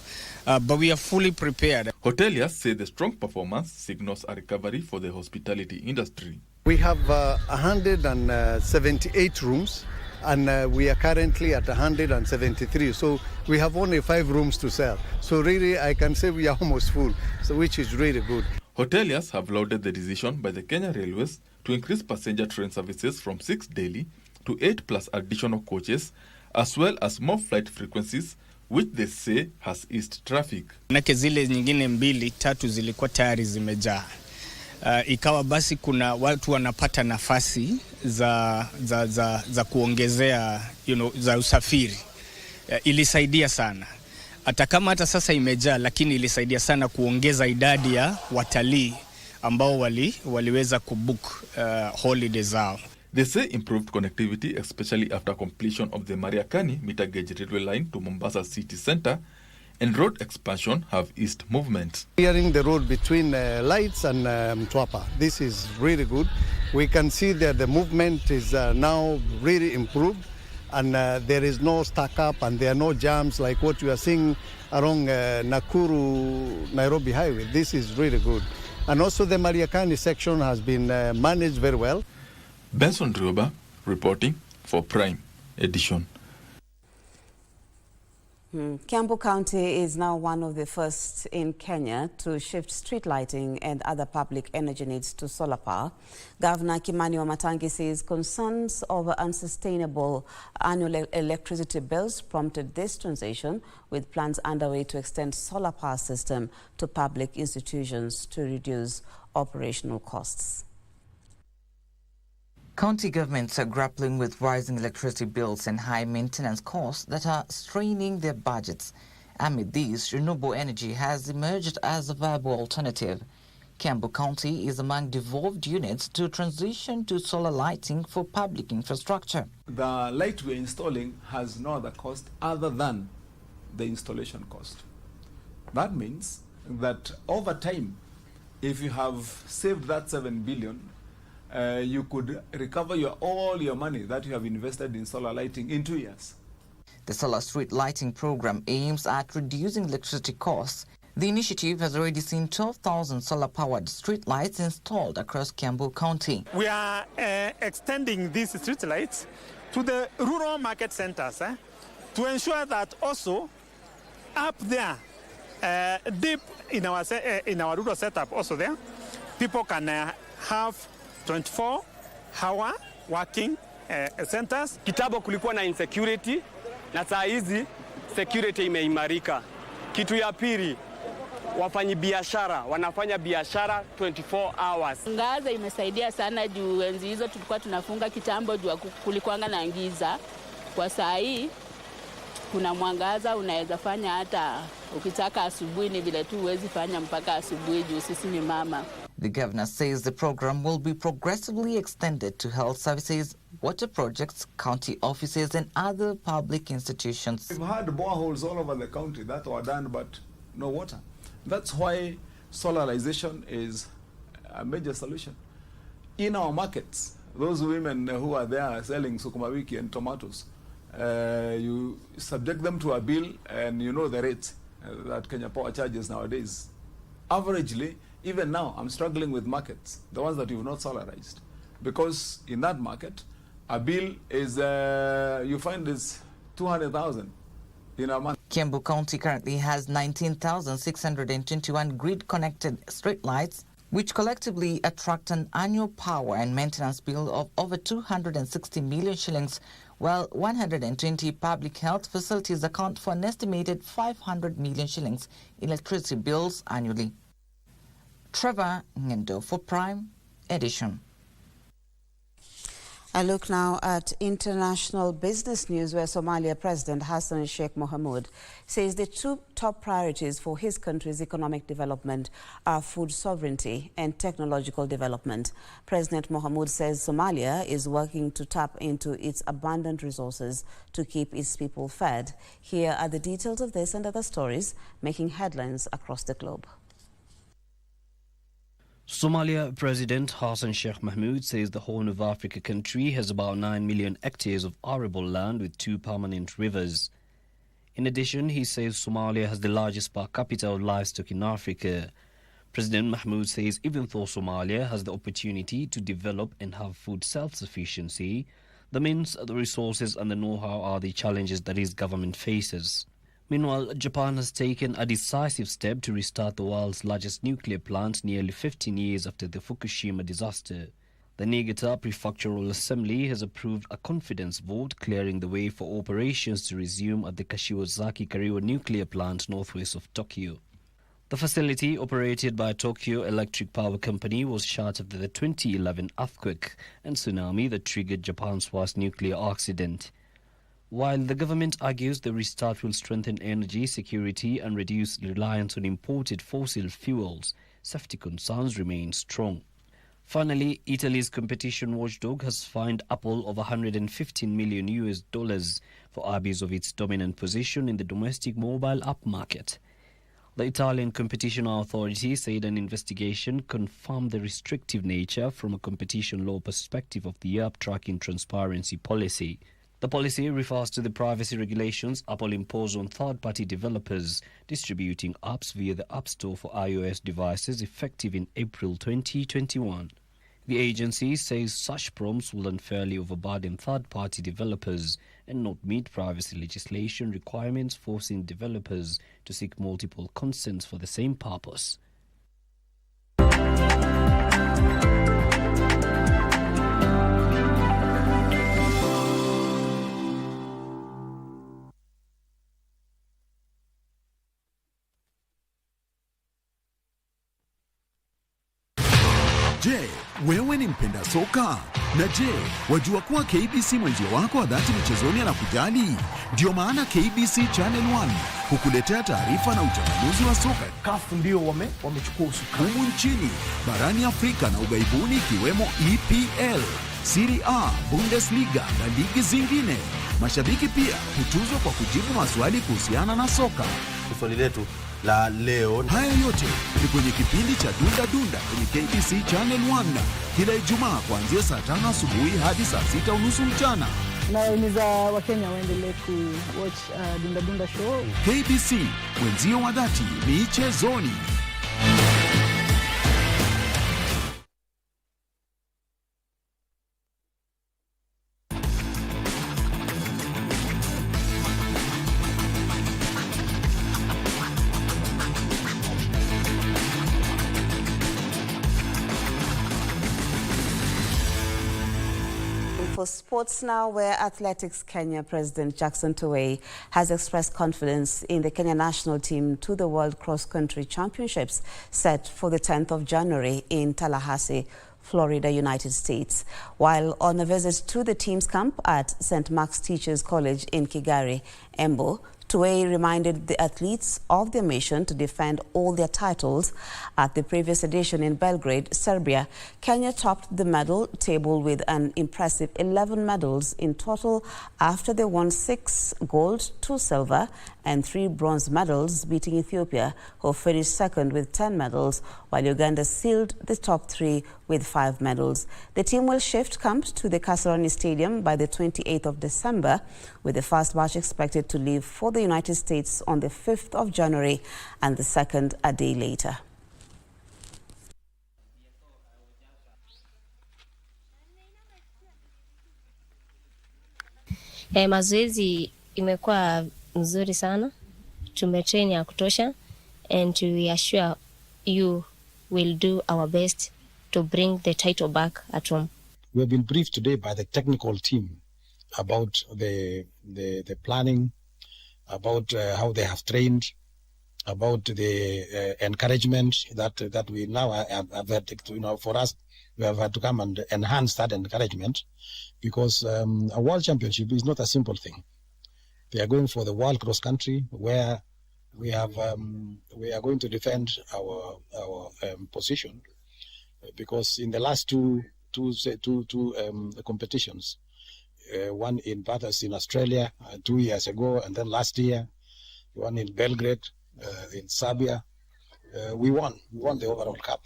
But we are fully prepared.
Hoteliers say the strong performance signals a recovery for the hospitality industry.
We have 178 rooms, and we are currently at 173. So we have only 5 rooms to sell. So really, I can say we are almost full, so which is really good.
Hoteliers have lauded the decision by the Kenya Railways to increase passenger train services from 6 daily to 8 plus additional coaches, as well as more flight frequencies, which they say has eased traffic.
Manake zile nyingine 2-3 zilikuwa tayari zimejaa. Ikawa basi kuna watu wanapata nafasi za kuongezea za usafiri. Ilisaidia sana. Hata kama hata sasa imejaa, lakini ilisaidia sana kuongeza idadi ya watalii ambao waliweza kubook holidays zao.
They say improved connectivity, especially after completion of the Mariakani meter gauge railway line to Mombasa city centre, and road expansion have eased movement.
Clearing the road between Lights and Mtwapa. This is really good. We can see that the movement is now really improved, and there is no stack up and there are no jams like what you are seeing along Nakuru-Nairobi highway. This is really good. And also the Mariakani section has been managed very well.
Benson Rioba reporting for Prime Edition.
Kiambu County is now one of the first in Kenya to shift street lighting and other public energy needs to solar power. Governor Kimani Wamatangi says concerns over unsustainable annual electricity bills prompted this transition, with plans underway to extend solar power system to public institutions to reduce operational costs.
County governments are grappling with rising electricity bills and high maintenance costs that are straining their budgets. Amid these, renewable energy has emerged as a viable alternative. Kiambu County is among devolved units to transition to solar lighting for public infrastructure.
The light we're installing has no other cost other than the installation cost. That means that over time, if you have saved that 7 billion, you could recover all your money that you have invested in solar lighting in 2 years.
The solar street lighting program aims at reducing electricity costs The initiative has already seen 12,000 solar-powered streetlights installed across Yambo County.
We are extending these streetlights to the rural market centers to ensure that also up there, deep in our rural setup also there, people can have 24-hour working centers.
Kitambo kulikuwa na insecurity na saa hizi security imeimarika. Kitu ya pili, wafanyi biashara wanafanya biashara 24 hours.
Ngaza imesaidia sana juu enzi hizo tulikuwa tunafunga kitambo juu kulikuanga na giza. Kwa saa hii kuna mwangaza, unaweza fanya hata ukitaka asubuhi, ni vile tu huwezi fanya mpaka asubuhi juu sisi ni mama.
The governor says the program will be progressively extended to health services, water projects, county offices and other public institutions.
We've had boreholes all over the county that were done but no water. That's why solarization is a major solution. In our markets, those women who are there selling sukuma wiki and tomatoes, you subject them to a bill and you know the rates that Kenya Power charges nowadays. Averagely, even now, I'm struggling with markets, the ones that you've not solarized. Because in that market, a bill is, you find is 200,000 in a month.
Yambo County currently has 19,621 grid-connected streetlights, which collectively attract an annual power and maintenance bill of over 260 million shillings, while 120 public health facilities account for an estimated 500 million shillings in electricity bills annually. Trevor Ngendo for Prime Edition.
I look now at international business news, where Somalia President Hassan Sheikh Mohamud says the two top priorities for his country's economic development are food sovereignty and technological development. President Mohamud says Somalia is working to tap into its abundant resources to keep its people fed. Here are the details of this and other stories making headlines across the globe.
Somalia President Hassan Sheikh Mohamud says the Horn of Africa country has about 9 million hectares of arable land with 2 permanent rivers. In addition, he says Somalia has the largest per capita of livestock in Africa. President Mohamud says even though Somalia has the opportunity to develop and have food self-sufficiency, the means, the resources and the know-how are the challenges that his government faces. Meanwhile, Japan has taken a decisive step to restart the world's largest nuclear plant nearly 15 years after the Fukushima disaster. The Niigata Prefectural Assembly has approved a confidence vote clearing the way for operations to resume at the Kashiwazaki Kariwa nuclear plant northwest of Tokyo. The facility, operated by Tokyo Electric Power Company, was shut after the 2011 earthquake and tsunami that triggered Japan's worst nuclear accident. While the government argues the restart will strengthen energy security and reduce reliance on imported fossil fuels, safety concerns remain strong. Finally, Italy's competition watchdog has fined Apple over $115 million for abuse of its dominant position in the domestic mobile app market. The Italian competition authority said an investigation confirmed the restrictive nature from a competition law perspective of the app tracking transparency policy. The policy refers to the privacy regulations Apple imposed on third-party developers distributing apps via the App Store for iOS devices effective in April 2021. The agency says such prompts will unfairly overburden third-party developers and not meet privacy legislation requirements, forcing developers to seek multiple consents for the same purpose.
Je, wewe ni mpenda soka? Na je, wajua kuwa KBC mwenzio wako wa dhati michezoni anakujali? Ndio maana KBC Channel 1 hukuletea taarifa na uchambuzi wa soka.
CAF ndio wamechukua usukani
humu nchini, barani Afrika na ugaibuni, ikiwemo EPL, Serie A, Bundesliga na ligi zingine. Mashabiki pia hutuzwa kwa kujibu maswali kuhusiana na soka.
Swali letu la leo.
Haya yote ni kwenye kipindi cha Dunda Dunda kwenye KBC Channel 1 kila Ijumaa kuanzia saa 5 asubuhi hadi saa 6:30 mchana.
Nawahimiza Wakenya waendelee watch Dunda Dunda Show.
KBC, wenzio wa dhati michezoni.
For sports now, where Athletics Kenya President Jackson Tuwei has expressed confidence in the Kenya national team to the World Cross Country Championships set for the 10th of January in Tallahassee, Florida, United States. While on a visit to the team's camp at St. Mark's Teachers College in Kigali, Yambo, Tuwei reminded the athletes of their mission to defend all their titles. At the previous edition in Belgrade, Serbia, Kenya topped the medal table with an impressive 11 medals in total after they won 6 gold, 2 silver and 3 bronze medals, beating Ethiopia, who finished second with 10 medals, while Uganda sealed the top 3 with 5 medals. The team will shift camp to the Kasarani Stadium by the 28th of December, with the first batch expected to leave for the United States on the 5th of January and the second a day later.
Mazoezi imekuwa nzuri sana. Tumetrain ya kutosha, and we assure you will do our best to bring the title back at home.
We have been briefed today by the technical team about the planning, about how they have trained, about the encouragement that we now have had to, for us, we have had to come and enhance that encouragement, because a world championship is not a simple thing. They are going for the world cross country, where we are going to defend our position, because in the last two competitions, one in Bathurst in Australia 2 years ago, and then last year one in Belgrade in Serbia, we won the overall cup.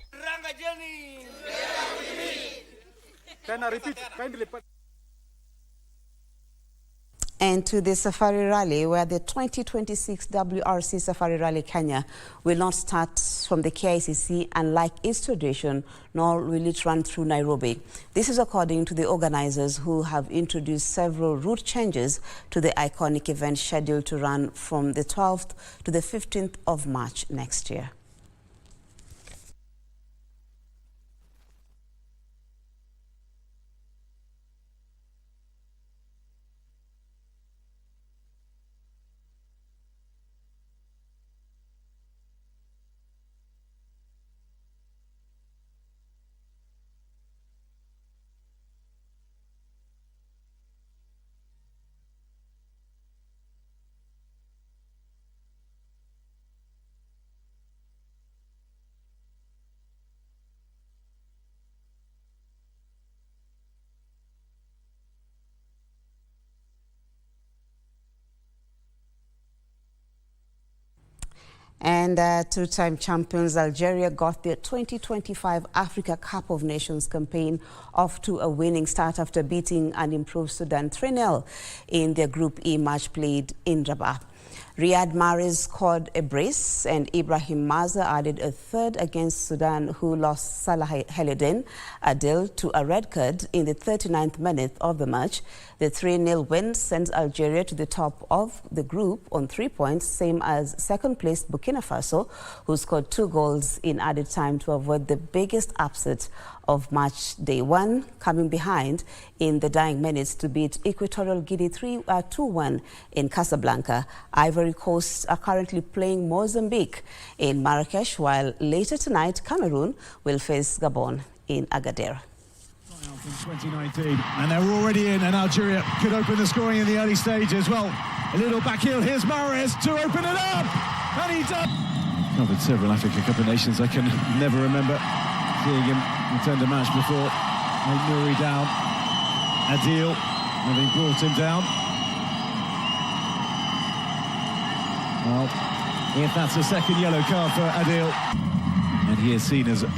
And to the Safari Rally, where the 2026 WRC Safari Rally Kenya will not start from the KICC, unlike its tradition, nor will it run through Nairobi. This is according to the organizers, who have introduced several route changes to the iconic event scheduled to run from the 12th to the 15th of March next year. And two-time champions Algeria got their 2025 Africa Cup of Nations campaign off to a winning start after beating an improved Sudan 3-0 in their Group E match played in Rabat. Riyad Mahrez scored a brace, and Ibrahim Maza added a third against Sudan, who lost Salah Heledin Adil to a red card in the 39th minute of the match. The 3-0 win sends Algeria to the top of the group on 3 points, same as second-placed Burkina Faso, who scored 2 goals in added time to avoid the biggest upset of match day 1, coming behind in the dying minutes to beat Equatorial Guinea 2-1 in Casablanca. Ivory Coast are currently playing Mozambique in Marrakesh, while later tonight Cameroon will face Gabon in Agadir.
2019, and they're already in, and Algeria could open the scoring in the early stages. Well, a little back heel, here's Mahrez to open it up, and he does. Covered several Africa Cup of Nations. I can never remember seeing him return to match before. Nouri down, Adil having brought him down. Well, if that's a second yellow card for Adil, and he is seen as a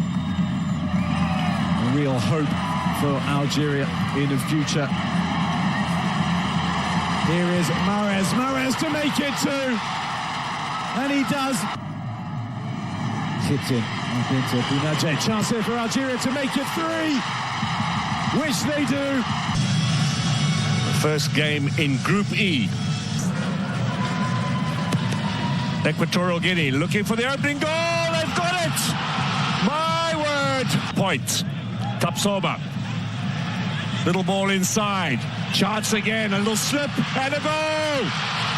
real hope for Algeria in the future. Here is Mahrez to make it 2. And he does. Chipped in. Into Bunaje. Chance here for Algeria to make it 3. Wish they do.
The first game in Group E. Equatorial Guinea looking for the opening goal. They've got it. My word. Point. Tapsoba. Little ball inside. Chance again. A little slip and a goal.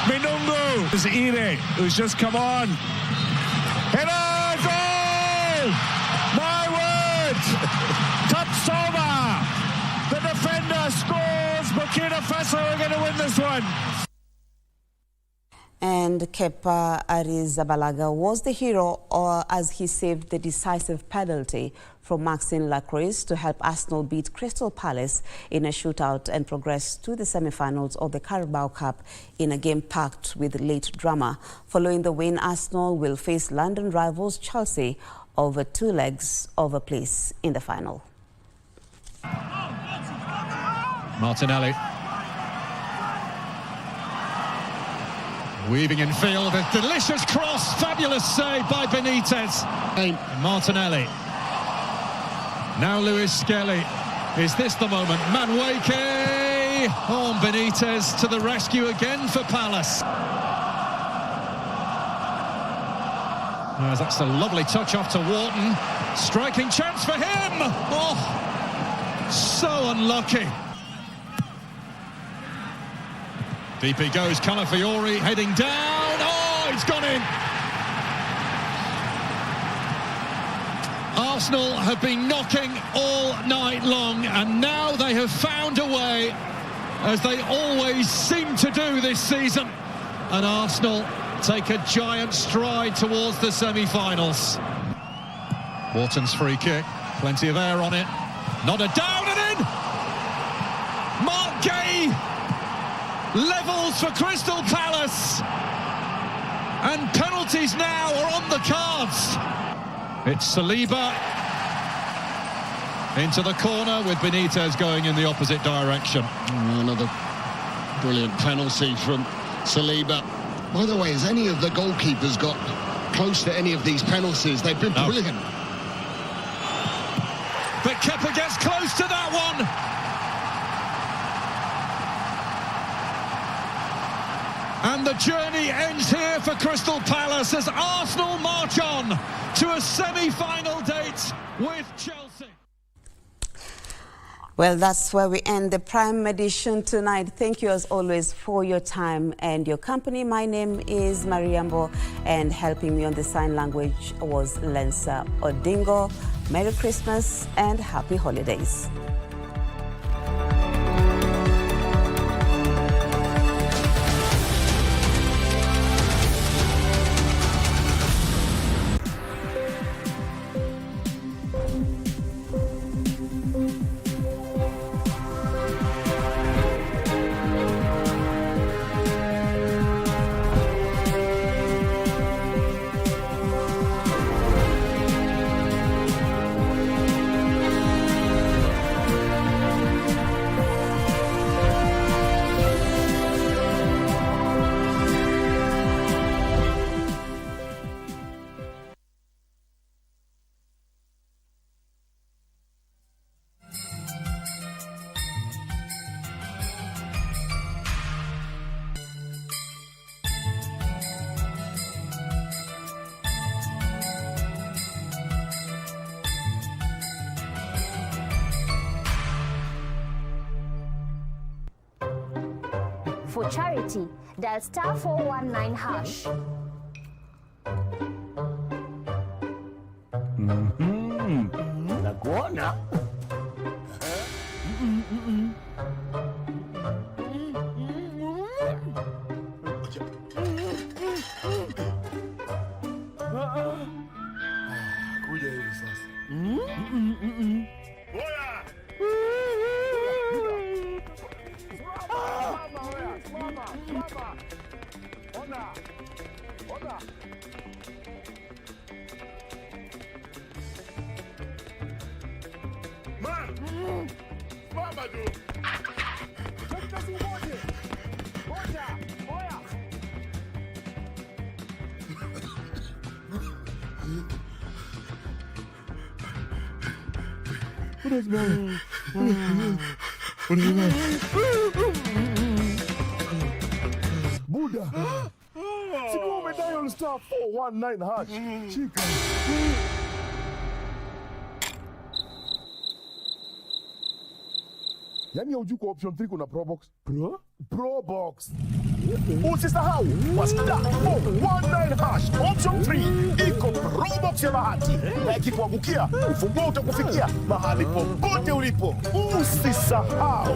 Minungu. There's Ire, who's just come on. Header. Goal. My word. Tapsoba. The defender scores. Burkina Faso are going to win this one.
And Kepa Arrizabalaga was the hero as he saved the decisive penalty from Maxime Lacroix to help Arsenal beat Crystal Palace in a shootout and progress to the semi-finals of the Carabao Cup in a game packed with late drama. Following the win, Arsenal will face London rivals Chelsea over 2 legs of a place in the final.
Martinelli. Weaving in field, a delicious cross, fabulous save by Benitez. Martinelli. Now Luis Skelly. Is this the moment? Manweke! Oh, Benitez to the rescue again for Palace. That's a lovely touch off to Wharton. Striking chance for him! Oh, so unlucky. Deep he goes, Calafiori heading down. Oh, it's gone in. Arsenal have been knocking all night long, and now they have found a way, as they always seem to do this season. And Arsenal take a giant stride towards the semi-finals. Wharton's free kick, plenty of air on it. Not a down and in. Mark Gay levels for Crystal Palace, and penalties now are on the cards. It's Saliba into the corner with Benitez going in the opposite direction.
Another brilliant penalty from Saliba. By the way, has any of the goalkeepers got close to any of these penalties? They've been brilliant.
But Kepa gets close to that one. And the journey ends here for Crystal Palace as Arsenal march on to a semi-final date with Chelsea.
Well, that's where we end the Prime Edition tonight. Thank you as always for your time and your company. My name is Yambo, and helping me on the sign language was Lensa Odingo. Merry Christmas and happy holidays.
For charity, dial *419 hash.
Nakuona. Kuja hivi sasa. Mama, dude. Buddha. Siku umedial star 419 hash. Chika. Yani hujui kwa option 3 kuna Pro Box. Pro Box. Usisahau kwa star 419 hash option 3 iko Pro Box ya bahati. Na ikikuangukia ufunguo utakufikia mahali popote ulipo. Usisahau.